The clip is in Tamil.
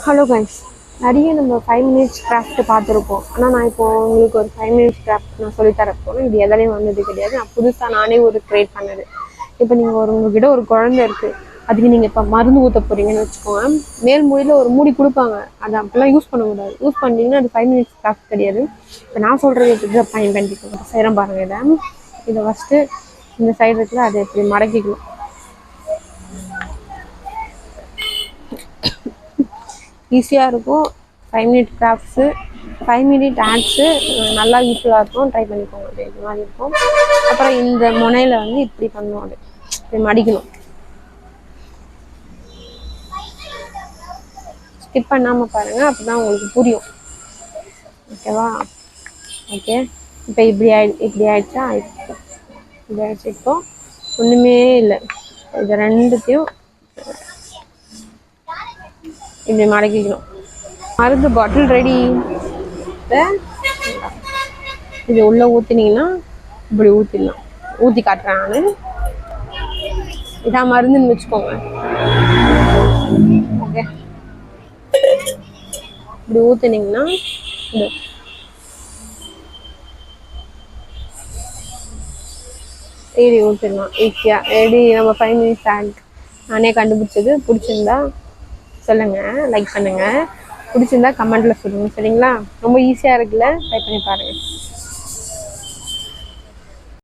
ஹலோ கைஸ், நிறைய நம்ம 5 மினிட்ஸ் கிராஃப்ட் பார்த்துருப்போம். ஆனால் நான் இப்போ உங்களுக்கு ஒரு 5 மினிட்ஸ் கிராஃப்ட் நான் சொல்லித்தரப் போகிறேன். இது எதாலையும் வந்தது கிடையாது, நான் புதுசாக நானே ஒரு க்ரியேட் பண்ணது. இப்போ நீங்கள் உங்ககிட்ட ஒரு குழந்தை இருக்குது, அதுக்கு நீங்கள் இப்போ மருந்து ஊற்ற போகிறீங்கன்னு வச்சுக்கோங்க. மேல் மூடியில் ஒரு மூடி கொடுப்பாங்க, அதை அப்படிலாம் யூஸ் பண்ணக்கூடாது. யூஸ் பண்ணிங்கன்னா அது 5 மினிட்ஸ் கிராஃப்ட் கிடையாது. இப்போ நான் சொல்கிறது எப்படி பயன்படுத்திக்கோங்க. செய்கிறேன் பாருங்கள். இதை ஃபஸ்ட்டு இந்த சைடு இருக்குல்ல, அதை இப்படி மடக்கிக்கணும். ஈஸியாக இருக்கும். 5 மினிட் கிராஃப்ட்ஸு, 5 மினிட் ஆட்ஸு நல்லா யூஸ்ஃபுல்லாக இருக்கும். ட்ரை பண்ணிக்கோங்க. அது இது மாதிரி இருக்கும். அப்புறம் இந்த முனையில் வந்து இப்படி பண்ணுவோம், அது இப்படி மடிக்கணும். ஸ்கிப் பண்ணாமல் பாருங்கள், அப்போ தான் உங்களுக்கு புரியும். ஓகேவா? ஓகே, இப்போ இப்படி ஆயிடுச்சா? இப்படி ஆயிடுச்சு. இப்போ ஒன்றுமே இல்லை, இது ரெண்டுத்தையும் இப்படி மடக்கிக்கணும். மருந்து பாட்டில் ரெடி. இது உள்ளே ஊற்றினீங்கன்னா இப்படி ஊற்றிடலாம். ஊற்றி காட்டுறேன் நான். இதான் மருந்துன்னு வச்சுக்கோங்க. ஓகே, இப்படி ஊற்றினீங்கன்னா இது ரெடி ஊற்றிடலாம் ஈஸியாக. ரெடி. நம்ம 5 மினிட்ஸ் ஆட் நானே கண்டுபிடிச்சது. பிடிச்சிருந்தா சொல்லுங்கள், லைக் பண்ணுங்கள். பிடிச்சிருந்தா கமெண்ட்டில் சொல்லுங்கள், சரிங்களா? ரொம்ப ஈஸியாக இருக்குல்ல, ட்ரை பண்ணி பாருங்கள்.